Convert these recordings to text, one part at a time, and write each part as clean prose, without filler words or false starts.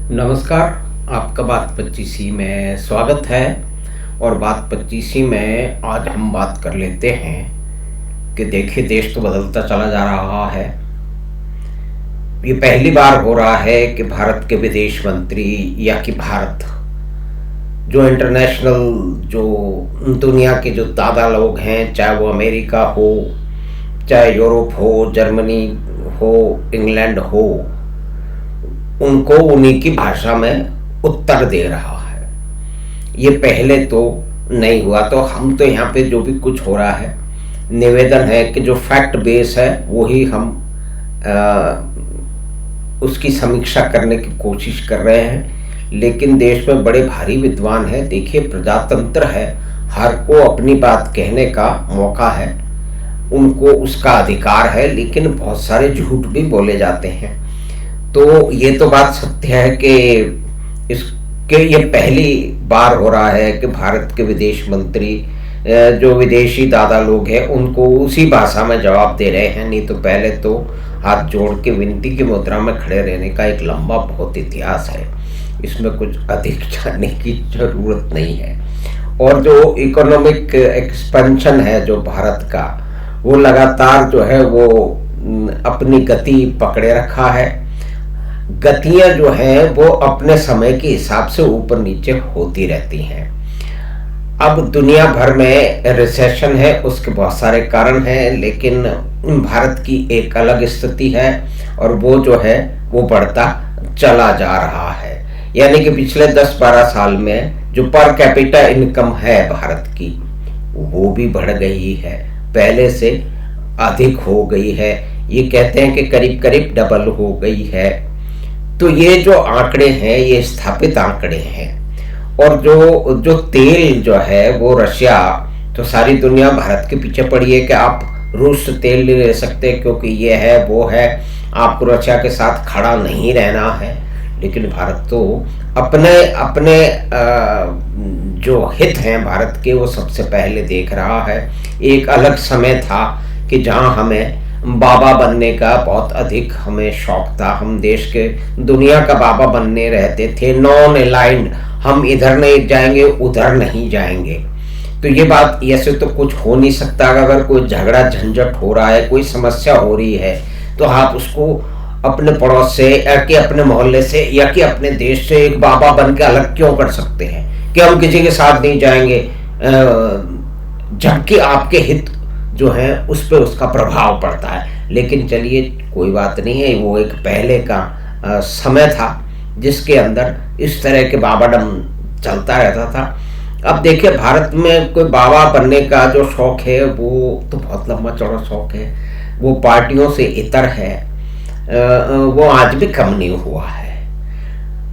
नमस्कार। आपका बात 25 में स्वागत है। और बात 25 में आज हम बात कर लेते हैं कि देखिए, देश तो बदलता चला जा रहा है। ये पहली बार हो रहा है कि भारत के विदेश मंत्री या कि भारत जो इंटरनेशनल जो दुनिया के जो दादा लोग हैं, चाहे वो अमेरिका हो, चाहे यूरोप हो, जर्मनी हो, इंग्लैंड हो, उनको उन्हीं की भाषा में उत्तर दे रहा है। ये पहले तो नहीं हुआ। तो हम तो यहाँ पे जो भी कुछ हो रहा है, निवेदन है कि जो फैक्ट बेस है वही हम उसकी समीक्षा करने की कोशिश कर रहे हैं। लेकिन देश में बड़े भारी विद्वान हैं। देखिए, प्रजातंत्र है, हर को अपनी बात कहने का मौका है, उनको उसका अधिकार है, लेकिन बहुत सारे झूठ भी बोले जाते हैं। तो ये तो बात सत्य है कि इसके ये पहली बार हो रहा है कि भारत के विदेश मंत्री जो विदेशी दादा लोग हैं उनको उसी भाषा में जवाब दे रहे हैं। नहीं तो पहले तो हाथ जोड़ के विनती की मुद्रा में खड़े रहने का एक लंबा बहुत इतिहास है। इसमें कुछ अधिक जानने की जरूरत नहीं है। और जो इकोनॉमिक एक्सपेंशन है जो भारत का, वो लगातार जो है वो अपनी गति पकड़े रखा है। गतियां जो हैं वो अपने समय के हिसाब से ऊपर नीचे होती रहती हैं। अब दुनिया भर में रिसेशन है, उसके बहुत सारे कारण हैं, लेकिन भारत की एक अलग स्थिति है और वो जो है वो बढ़ता चला जा रहा है। यानी कि पिछले 10-12 साल में जो पर कैपिटा इनकम है भारत की, वो भी बढ़ गई है, पहले से अधिक हो गई है। ये कहते हैं कि करीब करीब डबल हो गई है। तो ये जो आंकड़े हैं ये स्थापित आंकड़े हैं। और जो तेल जो है वो रशिया, तो सारी दुनिया भारत के पीछे पड़ी है कि आप रूस से तेल नहीं ले सकते क्योंकि ये है वो है, आपको रशिया के साथ खड़ा नहीं रहना है। लेकिन भारत तो अपने अपने जो हित हैं भारत के, वो सबसे पहले देख रहा है। एक अलग समय था कि जहां हमें बाबा बनने का बहुत अधिक हमें शौक था। हम देश के दुनिया का बाबा बनने रहते थे, नॉन अलाइंड, हम इधर नहीं जाएंगे उधर नहीं जाएंगे। तो ये बात, ऐसे तो कुछ हो नहीं सकता। अगर कोई झगड़ा झंझट हो रहा है, कोई समस्या हो रही है, तो आप उसको अपने पड़ोस से या कि अपने मोहल्ले से या कि अपने देश से एक बाबा बन के अलग क्यों कर सकते हैं कि हम किसी के साथ नहीं जाएंगे, जबकि आपके हित जो है उस पर उसका प्रभाव पड़ता है। लेकिन चलिए, कोई बात नहीं है, वो एक पहले का समय था जिसके अंदर इस तरह के बाबाडम चलता रहता था। अब देखिए, भारत में कोई बाबा बनने का जो शौक है वो तो बहुत लंबा चौड़ा शौक है, वो पार्टियों से इतर है, वो आज भी कम नहीं हुआ है।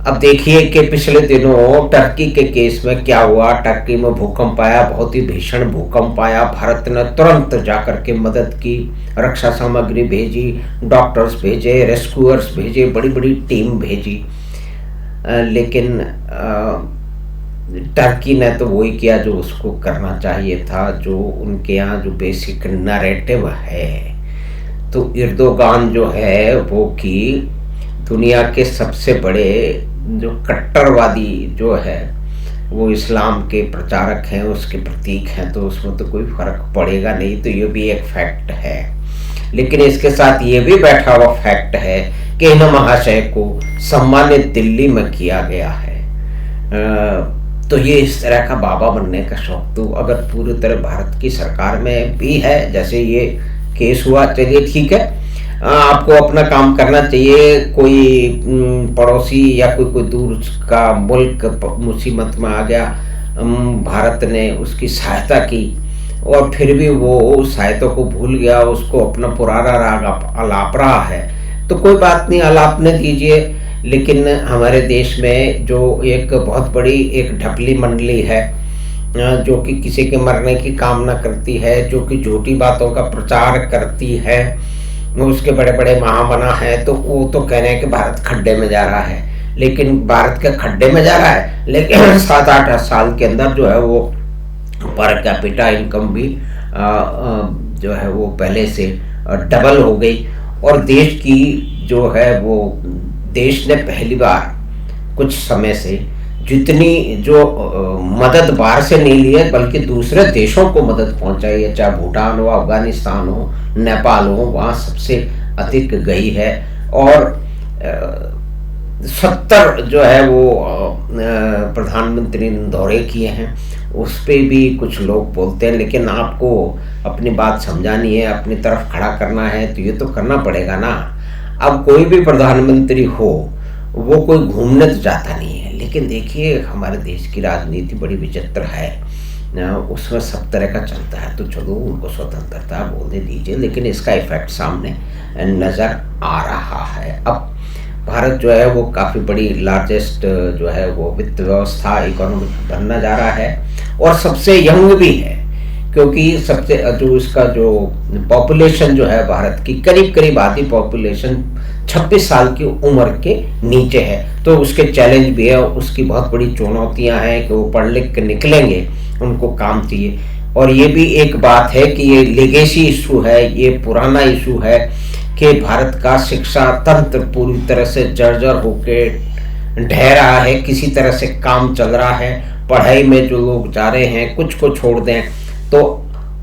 अब देखिए कि पिछले दिनों टर्की के केस में क्या हुआ। टर्की में भूकंप आया, बहुत ही भीषण भूकंप आया। भारत ने तुरंत जाकर के मदद की, रक्षा सामग्री भेजी, डॉक्टर्स भेजे, रेस्क्यूअर्स भेजे, बड़ी बड़ी टीम भेजी। लेकिन टर्की ने तो वही किया जो उसको करना चाहिए था, जो उनके यहाँ जो बेसिक नैरेटिव है। तो एर्दोगान जो है वो कि दुनिया के सबसे बड़े जो कट्टरवादी जो है वो इस्लाम के प्रचारक हैं, उसके प्रतीक हैं, तो उसमें तो कोई फर्क पड़ेगा नहीं। तो ये भी एक फैक्ट है। लेकिन इसके साथ ये भी बैठा हुआ फैक्ट है कि इन महाशय को सम्मानित दिल्ली में किया गया है। तो ये इस तरह का बाबा बनने का शौक तो अगर पूरी तरह भारत की सरकार में भी है, जैसे ये केस हुआ, चलिए ठीक है, आपको अपना काम करना चाहिए। कोई पड़ोसी या कोई दूर का मुल्क मुसीबत में आ गया, भारत ने उसकी सहायता की और फिर भी वो उस सहायता को भूल गया, उसको अपना पुराना राग अलाप रहा है, तो कोई बात नहीं, अलापने दीजिए। लेकिन हमारे देश में जो एक बहुत बड़ी एक ढपली मंडली है जो कि किसी के मरने की कामना करती है, जो कि झूठी बातों का प्रचार करती है, उसके बड़े बड़े महामना हैं, तो वो तो कह रहे हैं कि भारत खड्डे में जा रहा है। लेकिन भारत के खड्डे में जा रहा है, लेकिन 7-8 साल के अंदर जो है वो पर कैपिटा इनकम भी जो है वो पहले से डबल हो गई। और देश की जो है वो, देश ने पहली बार कुछ समय से, जितनी जो मदद बाहर से नहीं ली है बल्कि दूसरे देशों को मदद पहुंचाई है, चाहे भूटान हो, अफगानिस्तान हो, नेपाल हो, वहाँ सबसे अधिक गई है। और 70 जो है वो प्रधानमंत्री ने दौरे किए हैं, उस पे भी कुछ लोग बोलते हैं, लेकिन आपको अपनी बात समझानी है, अपनी तरफ खड़ा करना है तो ये तो करना पड़ेगा ना। अब कोई भी प्रधानमंत्री हो, वो कोई घूमने तो जाता नहीं है, लेकिन देखिए हमारे देश की राजनीति बड़ी विचित्र है, उसमें सब तरह का चलता है। तो चलो उनको स्वतंत्रता बोलने दीजिए, लेकिन इसका इफेक्ट सामने नज़र आ रहा है। अब भारत जो है वो काफ़ी बड़ी लार्जेस्ट जो है वो वित्त व्यवस्था इकोनॉमिक बनना जा रहा है, और सबसे यंग भी है, क्योंकि सबसे जो इसका जो पॉपुलेशन जो है भारत की, करीब करीब आधी पॉपुलेशन 26 साल की उम्र के नीचे है। तो उसके चैलेंज भी है, उसकी बहुत बड़ी चुनौतियां हैं कि वो पढ़ लिख के निकलेंगे, उनको काम चाहिए। और ये भी एक बात है कि ये लेगेसी इशू है, ये पुराना इशू है कि भारत का शिक्षा तंत्र पूरी तरह से जर्जर होके ढह रहा है, किसी तरह से काम चल रहा है। पढ़ाई में जो लोग जा रहे हैं, कुछ को छोड़ दें तो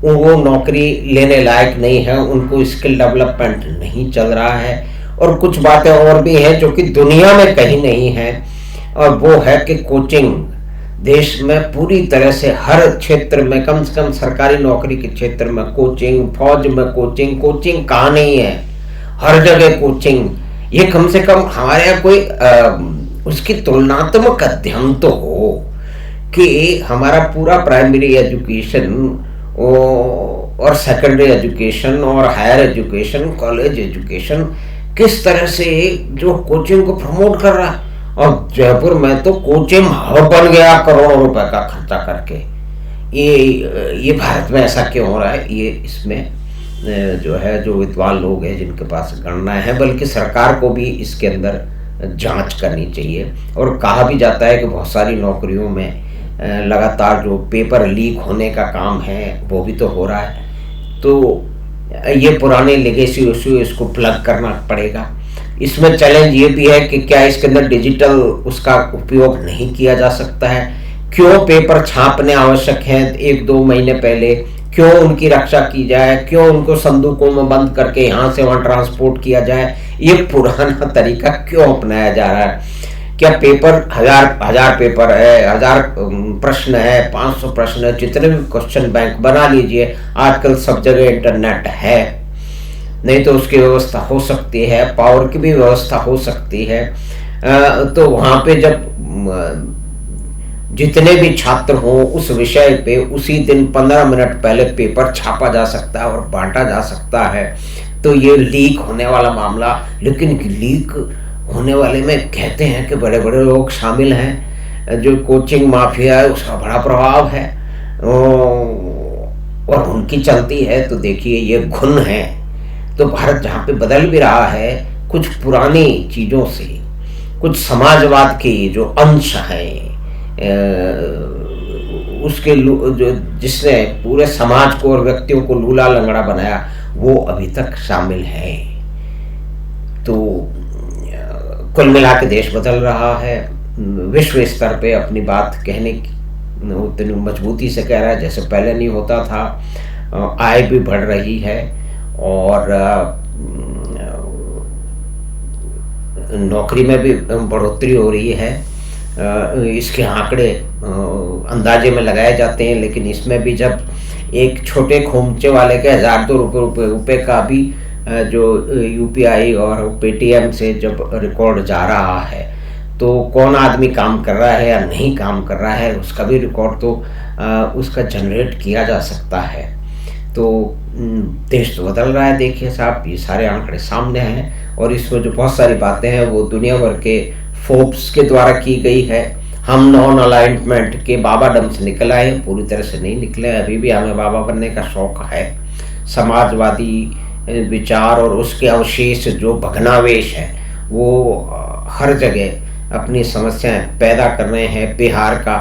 वो नौकरी लेने लायक नहीं है, उनको स्किल डेवलपमेंट नहीं चल रहा है। और कुछ बातें और भी हैं जो कि दुनिया में कहीं नहीं है, और वो है कि कोचिंग देश में पूरी तरह से हर क्षेत्र में, कम से कम सरकारी नौकरी के क्षेत्र में कोचिंग, फौज में कोचिंग, कोचिंग कहाँ नहीं है, हर जगह कोचिंग। ये कम से कम हमारे यहाँ कोई उसकी तुलनात्मक अध्ययन तो हो कि हमारा पूरा प्राइमरी एजुकेशन और सेकेंडरी एजुकेशन और हायर एजुकेशन, कॉलेज एजुकेशन किस तरह से जो कोचिंग को प्रमोट कर रहा है। और जयपुर में तो कोचिंग हब बन गया करोड़ों रुपए का खर्चा करके। ये भारत में ऐसा क्यों हो रहा है? ये इसमें जो है जो विद्वान लोग हैं जिनके पास गणना है, बल्कि सरकार को भी इसके अंदर जांच करनी चाहिए। और कहा भी जाता है कि बहुत सारी नौकरियों में लगातार जो पेपर लीक होने का काम है वो भी तो हो रहा है। तो ये पुराने लेगेसी इशू, इसको प्लग करना पड़ेगा। इसमें चैलेंज ये भी है कि क्या इसके अंदर डिजिटल उसका उपयोग नहीं किया जा सकता है? क्यों पेपर छापने आवश्यक हैं 1-2 महीने पहले? क्यों उनकी रक्षा की जाए? क्यों उनको संदूकों में बंद करके यहाँ से वहाँ ट्रांसपोर्ट किया जाए? ये पुराना तरीका क्यों अपनाया जा रहा है? क्या पेपर हजार पेपर है, 1000 प्रश्न है, 500 प्रश्न है, जितने भी क्वेश्चन बैंक बना लीजिए। आजकल सब जगह इंटरनेट है, नहीं तो उसकी व्यवस्था हो सकती है, पावर की भी व्यवस्था हो सकती है। तो वहाँ पे जब जितने भी छात्र हों उस विषय पे उसी दिन 15 मिनट पहले पेपर छापा जा सकता है और बांटा जा सकता है। तो ये लीक होने वाला मामला, लेकिन लीक होने वाले में कहते हैं कि बड़े बड़े लोग शामिल हैं, जो कोचिंग माफिया है उसका बड़ा प्रभाव है और उनकी चलती है। तो देखिए ये घुन है। तो भारत जहाँ पे बदल भी रहा है कुछ पुरानी चीज़ों से, कुछ समाजवाद के जो अंश हैं उसके जो जिसने पूरे समाज को और व्यक्तियों को लूला लंगड़ा बनाया वो अभी तक शामिल है। तो कुल मिला के देश बदल रहा है, विश्व स्तर पे अपनी बात कहने की उतनी मजबूती से कह रहा है जैसे पहले नहीं होता था। आय भी बढ़ रही है और नौकरी में भी बढ़ोतरी हो रही है। इसके आंकड़े अंदाजे में लगाए जाते हैं, लेकिन इसमें भी जब एक छोटे खोमचे वाले के 1000-2 रुपये का भी जो यूपीआई और पेटीएम से जब रिकॉर्ड जा रहा है तो कौन आदमी काम कर रहा है या नहीं काम कर रहा है उसका भी रिकॉर्ड तो उसका जनरेट किया जा सकता है। तो देश तो बदल रहा है। देखिए साहब, ये सारे आंकड़े सामने हैं और इसमें जो बहुत सारी बातें हैं वो दुनिया भर के फोर्ब्स के द्वारा की गई है। हम नॉन अलाइनमेंट के बाबाडम से निकल आए, पूरी तरह से नहीं निकले, अभी भी हमें बाबा बनने का शौक है। समाजवादी विचार और उसके अवशेष जो भग्नावेश है वो हर जगह अपनी समस्याएं पैदा कर रहे हैं। बिहार का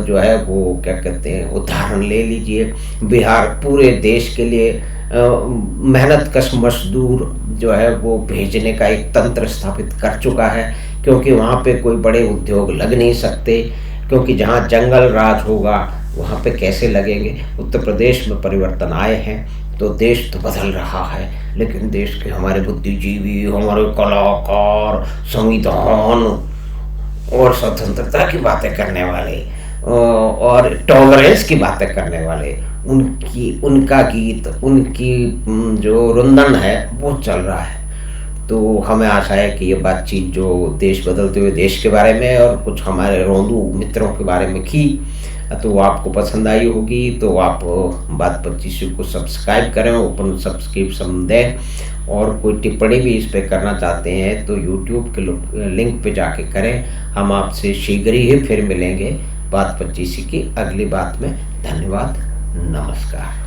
जो है वो क्या कहते हैं उदाहरण ले लीजिए। बिहार पूरे देश के लिए मेहनत कश मजदूर जो है वो भेजने का एक तंत्र स्थापित कर चुका है, क्योंकि वहाँ पे कोई बड़े उद्योग लग नहीं सकते, क्योंकि जहाँ जंगल राज होगा वहाँ पे कैसे लगेंगे। उत्तर प्रदेश में परिवर्तन आए हैं तो देश तो बदल रहा है, लेकिन देश के हमारे बुद्धिजीवी, हमारे कलाकार, संविधान और स्वतंत्रता की बातें करने वाले और टॉलरेंस की बातें करने वाले, उनका गीत, उनकी जो रुंदन है वो चल रहा है। तो हमें आशा है कि ये बातचीत जो देश बदलते हुए देश के बारे में और कुछ हमारे रोंदू मित्रों के बारे में की, तो वो आपको पसंद आई होगी। तो आप बात 25 को सब्सक्राइब करें, ओपन सब्सक्रिप्शन दें, और कोई टिप्पणी भी इस पे करना चाहते हैं तो यूट्यूब के लिंक पे जाके करें। हम आपसे शीघ्र ही फिर मिलेंगे बात 25 की अगली बात में। धन्यवाद, नमस्कार।